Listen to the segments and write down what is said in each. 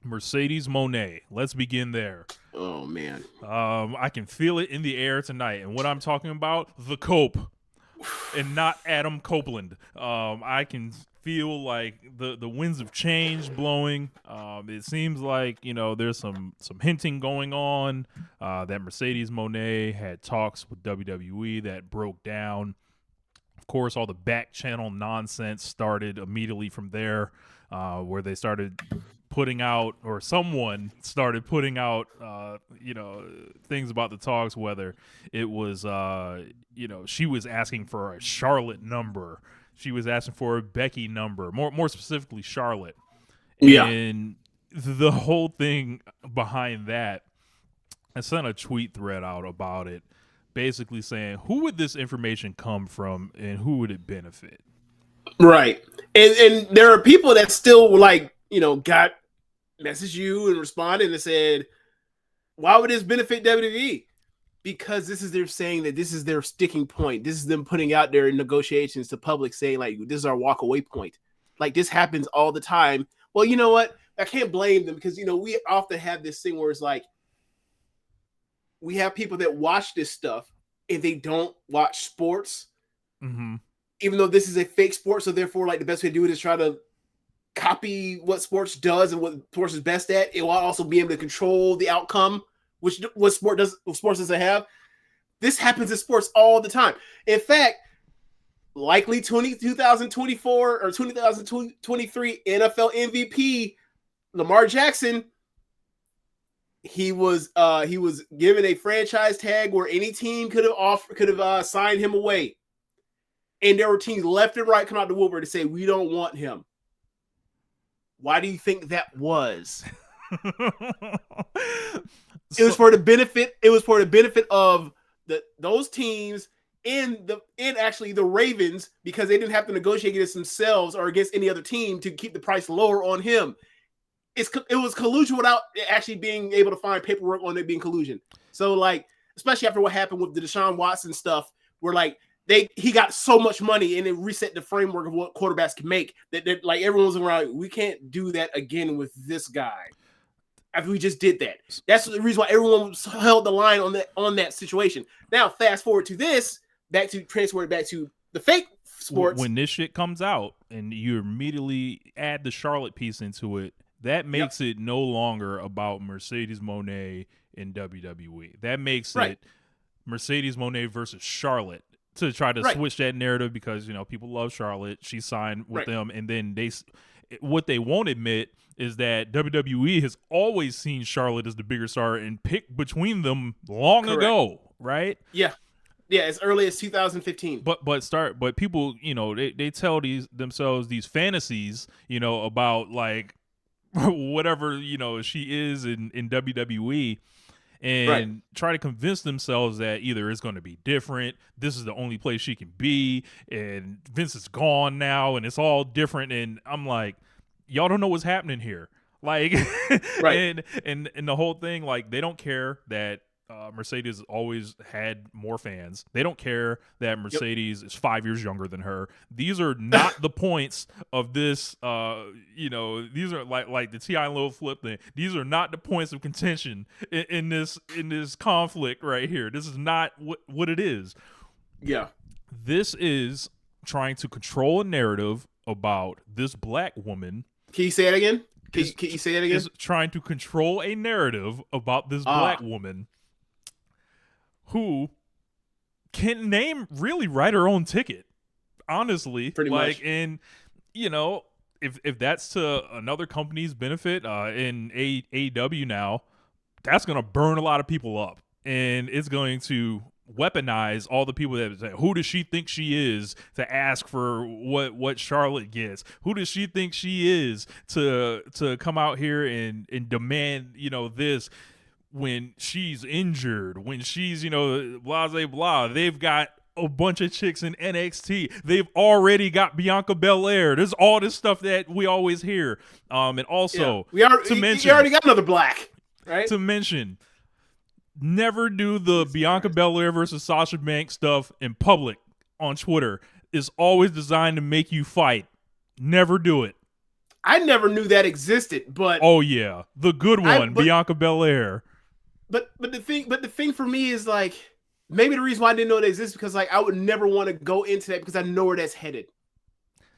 Mercedes Mone. Let's begin there. Oh man. I can feel it in the air tonight. And what I'm talking about, the cope and not Adam Copeland. I can feel like the winds of change blowing. It seems like there's some hinting going on that Mercedes Moné had talks with WWE that broke down. Of course, all the back channel nonsense started immediately from there, where they started putting out, or someone started putting out, things about the talks, whether it was, she was asking for a Charlotte number. She was asking for a Becky number, more specifically Charlotte. Yeah. And the whole thing behind that, I sent a tweet thread out about it, basically saying, who would this information come from and who would it benefit? Right. And there are people that still got messaged you and responded and said, why would this benefit WWE? Because this is their saying that this is their sticking point. This is them putting out their negotiations to public saying, like, this is our walk away point. Like, this happens all the time. Well, you know what? I can't blame them because, we often have this thing where it's like, we have people that watch this stuff and they don't watch sports, even though this is a fake sport. So therefore, like, the best way to do it is try to copy what sports does and what sports is best at. It will also be able to control the outcome, which what sports doesn't have. This happens in sports all the time. In fact, likely 2024 or 2023 NFL MVP Lamar Jackson, he was given a franchise tag where any team could have signed him away, and there were teams left and right come out the woodwork to say we don't want him. Why do you think that was? It was for the benefit. It was for the benefit of those teams and actually the Ravens, because they didn't have to negotiate against themselves or against any other team to keep the price lower on him. It was collusion without actually being able to find paperwork on it being collusion. So, like, especially after what happened with the Deshaun Watson stuff, where like he got so much money and it reset the framework of what quarterbacks can make that like everyone was around. We can't do that again with this guy. After we just did that, that's the reason why everyone held the line on that situation. Now, fast forward to this, transfer it back to the fake sports. When this shit comes out and you immediately add the Charlotte piece into it, that makes it no longer about Mercedes Moné in WWE. That makes it Mercedes Moné versus Charlotte, to try to switch that narrative, because people love Charlotte. She signed with them, and then what they won't admit is that WWE has always seen Charlotte as the bigger star and picked between them long ago, right? Yeah, as early as 2015. But people, they tell themselves these fantasies, about like whatever she is in WWE, and try to convince themselves that either it's going to be different, this is the only place she can be, and Vince is gone now and it's all different. And I'm like, y'all don't know what's happening here, like and the whole thing, like, they don't care that Mercedes always had more fans. They don't care that Mercedes is 5 years younger than her. These are not the points of this. These are like the T.I. and Lil Flip thing. These are not the points of contention in this conflict right here. This is not what it is. Yeah, this is trying to control a narrative about this black woman. Can you say it again? Can you say it again? Is trying to control a narrative about this black woman who can really write her own ticket, honestly. Pretty much. And if that's to another company's benefit, in AEW now, that's gonna burn a lot of people up, and it's going to weaponize all the people that say, who does she think she is to ask for what Charlotte gets? Who does she think she is to come out here and demand this, when she's injured, when she's blah blah blah? They've got a bunch of chicks in NXT. They've already got Bianca Belair. There's all this stuff that we always hear. And also, you already got another black, right? To mention, never do the Bianca Belair versus Sasha Banks stuff in public on Twitter. It's always designed to make you fight. Never do it. I never knew that existed, but Oh yeah, the good one, but Bianca Belair. the thing for me is like maybe the reason why I didn't know it exists because like I would never want to go into that because I know where that's headed.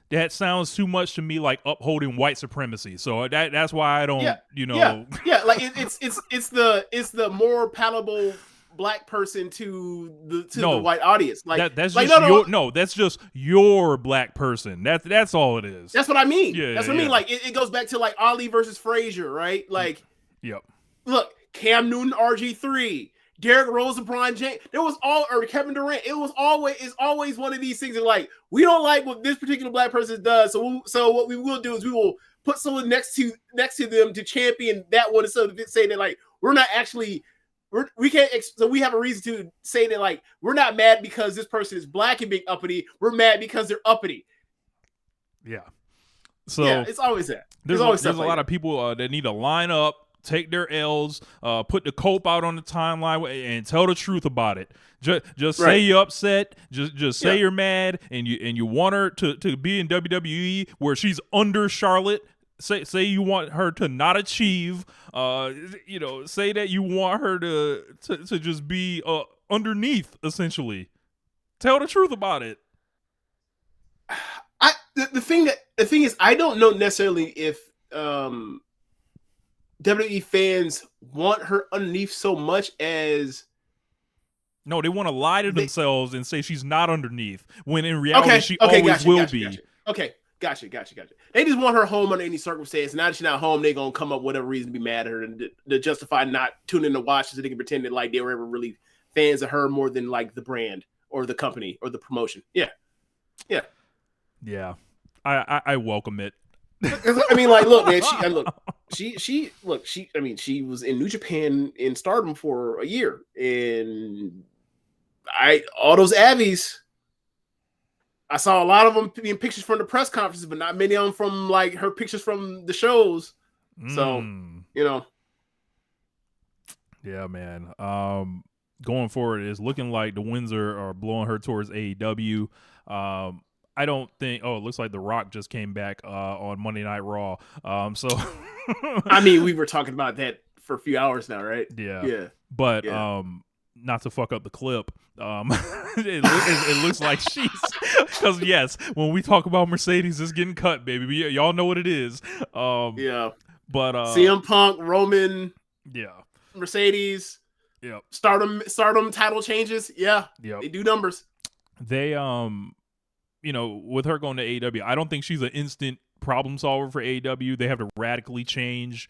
That sounds too much to me like upholding white supremacy. So that's why I Yeah, don't, yeah, yeah. Like it's the more palatable black person to the no, white audience. that's Like just no, that's just your black person. That's all it is. that's what I mean. Yeah, That's what I mean. yeah. Like it goes back to like Ali versus Frazier, right? Like Yep. look, Cam Newton, RG3, Derrick Rose, LeBron James. There was all or Kevin Durant. It's always one of these things that like we don't like what this particular black person does. So what we will do is we will put someone next to them to champion that one instead of saying that like we're not actually we can't so we have a reason to say that like we're not mad because this person is black and being uppity. We're mad because they're uppity. Yeah. So yeah, it's always that. There's always a lot of people that need to line up, take their L's, put the cope out on the timeline, and tell the truth about it. Just say you're upset. Just say you're mad, and you want her to be in WWE where she's under Charlotte. Say you want her to not achieve. Say that you want her to just be underneath. Essentially, tell the truth about it. The thing is I don't know necessarily if WWE fans want her underneath so much as no, they want to lie to themselves and say she's not underneath when in reality she always will be. Okay, gotcha. They just want her home under any circumstance. Now that she's not home, they're gonna come up with whatever reason to be mad at her and to justify not tuning to watch so they can pretend that like they were ever really fans of her more than like the brand or the company or the promotion. Yeah. I welcome it. I mean, like, look, man. She was in New Japan in Stardom for a year, and all those Abbies. I saw a lot of them in pictures from the press conferences, but not many of them from like her pictures from the shows. So, yeah, man. Going forward, it's looking like the winds are blowing her towards AEW. I don't think. Oh, it looks like The Rock just came back on Monday Night Raw. So, I mean, we were talking about that for a few hours now, right? Yeah. But not to fuck up the clip. It looks like she's because yes, when we talk about Mercedes, it's getting cut, baby. Y'all know what it is. But CM Punk, Roman, Mercedes, Stardom title changes, they do numbers. They with her going to AEW, I don't think she's an instant problem solver for AEW. They have to radically change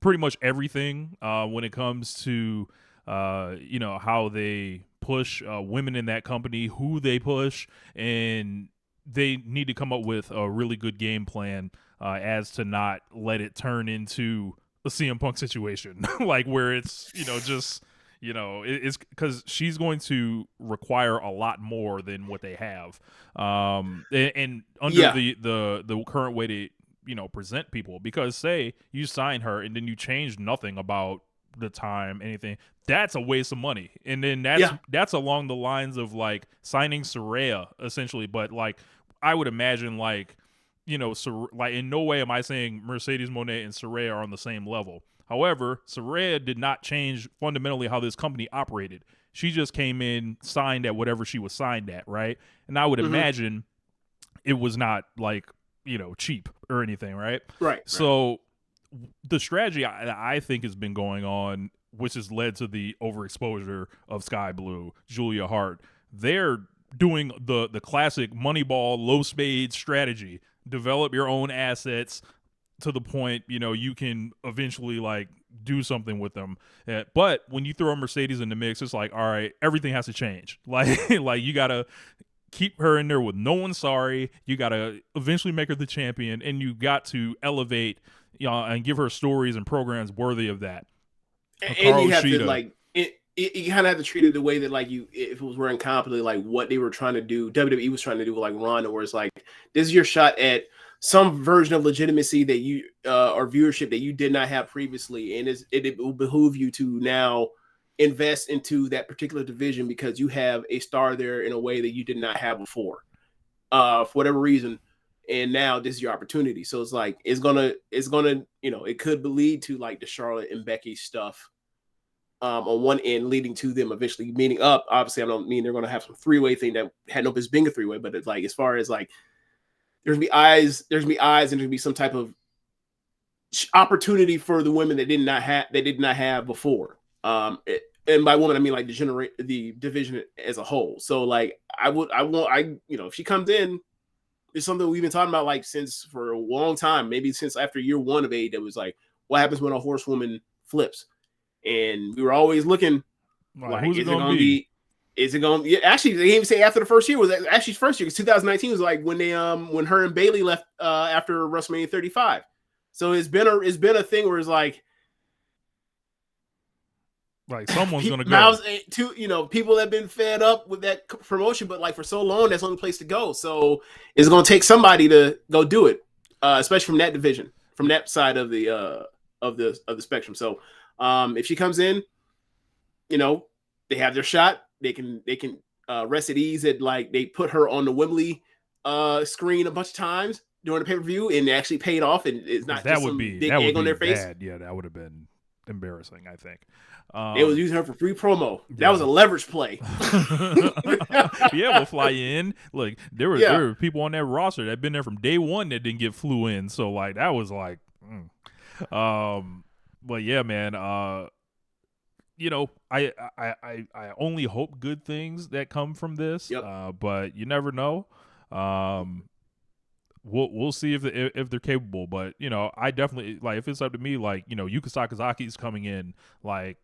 pretty much everything when it comes to how they push women in that company, who they push, and they need to come up with a really good game plan as to not let it turn into a CM Punk situation, like where it's it's because she's going to require a lot more than what they have, and under the current way to present people. Because say you sign her and then you change nothing about the time, anything, that's a waste of money. And then that's along the lines of like signing Saraya essentially. But like I would imagine like like in no way am I saying Mercedes Mone and Saraya are on the same level. However, Saraya did not change fundamentally how this company operated. She just came in, signed at whatever she was signed at, right? And I would imagine it was not like cheap or anything, right? Right. So the strategy I think has been going on, which has led to the overexposure of Sky Blue, Julia Hart. They're doing the classic Moneyball low spade strategy. Develop your own assets to the point you can eventually like do something with them. But when you throw a Mercedes in the mix, it's like, all right, everything has to change. Like you gotta keep her in there with no one sorry. You gotta eventually make her the champion, and you got to elevate and give her stories and programs worthy of that. And you have to like you kind of have to treat it the way that like if it was wearing competently like what they were trying to do, WWE was trying to do with like Ronda, where it's like this is your shot at some version of legitimacy that you or viewership that you did not have previously, and it will behoove you to now invest into that particular division because you have a star there in a way that you did not have before, for whatever reason. and now this is your opportunity. So it's like it's gonna it could lead to like the Charlotte and Becky stuff on one end, leading to them eventually meeting up. Obviously, I don't mean they're gonna have some three-way thing that had no business being a three-way, but it's like as far as like there's gonna be eyes, and there's gonna be some type of opportunity for the women that did not have before. And by woman I mean like the division as a whole. So like if she comes in, it's something we've been talking about like since for a long time, maybe since after year one of AEW, was like what happens when a horsewoman flips, and we were always looking like who's it gonna be? Is it going? Yeah, actually, they didn't even say after the first year. Was actually first year because 2019 was like when they when her and Bayley left after WrestleMania 35. So it's been a thing where it's like someone's gonna go. People have been fed up with that promotion, but like for so long, that's the only place to go. So it's gonna take somebody to go do it, especially from that division, from that side of the spectrum. So if she comes in, they have their shot. They can rest at ease. At like they put her on the Wembley screen a bunch of times during the pay-per-view, and it actually paid off. And it's not just some big egg on their face. Bad. Yeah, that would have been embarrassing, I think. They was using her for free promo. That was a leverage play. Yeah, we'll fly you in. Look, there were people on that roster that been there from day one that didn't get flew in. So like that was like, but yeah, man. I only hope good things that come from this. Yep. But you never know. We'll see if they're capable. But I definitely like if it's up to me. Like Yuka Sakazaki's coming in. Like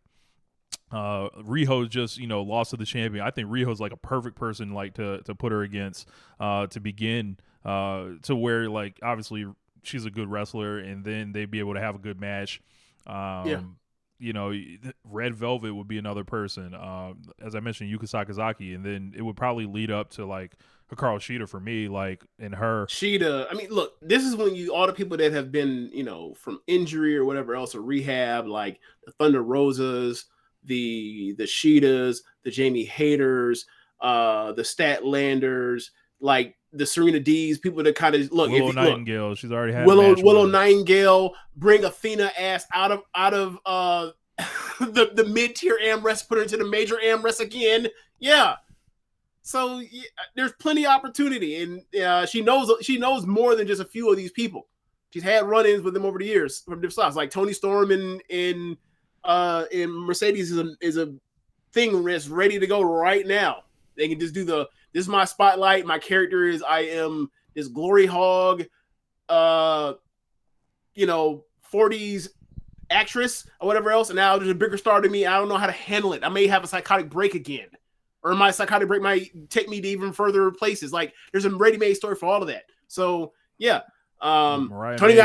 Riho just lost to the champion. I think Riho's like a perfect person like to put her against to begin to where like obviously she's a good wrestler and then they'd be able to have a good match. Red Velvet would be another person. As I mentioned, Yuka Sakazaki, and then it would probably lead up to like Hikaru Shida for me, like in her. Shida, I mean, look, this is when all the people that have been, from injury or whatever else or rehab, like the Thunder Rosas, the Shidas, the Jamie Hayters, the Statlanders, like the Serena D's, people that kind of look. Willow Nightingale, she's already had Willow Nightingale. Bring Athena ass out of the mid-tier AmRest, put her into the major AmRest again. Yeah. So there's plenty of opportunity, and she knows more than just a few of these people. She's had run-ins with them over the years from different styles. Like Tony Storm in Mercedes is a thing that's ready to go right now. They can just do this is my spotlight. My character is I am this glory hog, 40s actress or whatever else, and now there's a bigger star to me. I don't know how to handle it. I may have a psychotic break again, or my psychotic break might take me to even further places. Like there's a ready-made story for all of that. So yeah, Tony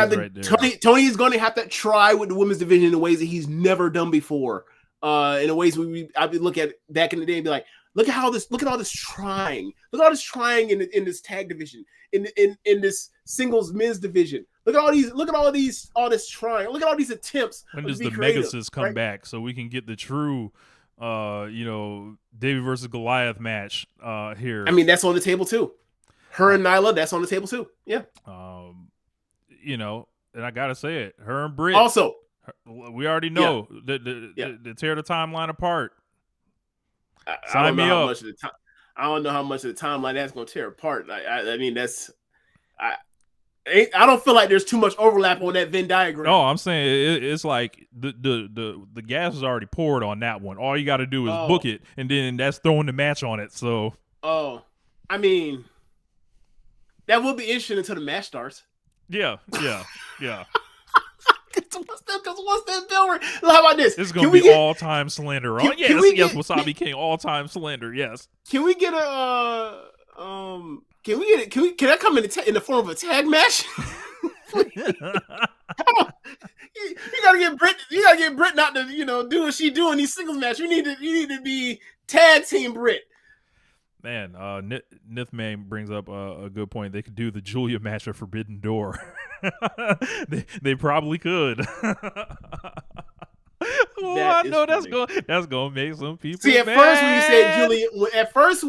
is going to have to try with the women's division in ways that he's never done before. In the ways I'd look at back in the day and be like, look at all this trying. Look at all this trying in this tag division, in this singles men's division. Look at all this trying. Look at all these attempts. When does the Megasis come back so we can get the true David versus Goliath match here? I mean, that's on the table too. Her and Nyla, that's on the table too. Yeah. And I gotta say it. Her and Britt. Also, we already know the tear the timeline apart. Sign me up. I don't know how much of the timeline that's going to tear apart. I mean, I don't feel like there's too much overlap on that Venn diagram. No, I'm saying it's like the gas is already poured on that one. All you got to do is book it, and then that's throwing the match on it. So, I mean, that will be interesting until the match starts. Yeah. Because what's that bill? How about this? This is going to be all-time slander. Yes, Wasabi King, all-time slander. Yes. Can we get a Can that come in the form of a tag match? You gotta get Britt. You gotta get Britt not to do what she do in these singles match. You need to be tag team Britt. Man, Nithman brings up a good point. They could do the Julia match of Forbidden Door. they probably could. I know that's gonna make some people. See, at mad. first when you said Julia,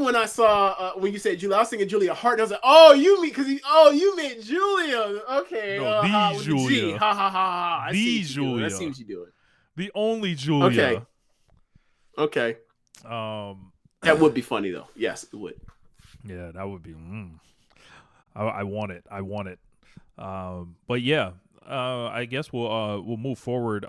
when I saw when you said Julia, I was thinking Julia Hart. And I was like, oh, you meant Julia. Okay, no, the Julia. The G. Ha ha ha ha. I see Julia. I see what you're doing. The only Julia. Okay. That would be funny though. Yes, it would. Yeah, that would be. I want it. I want it. But yeah, I guess we'll move forward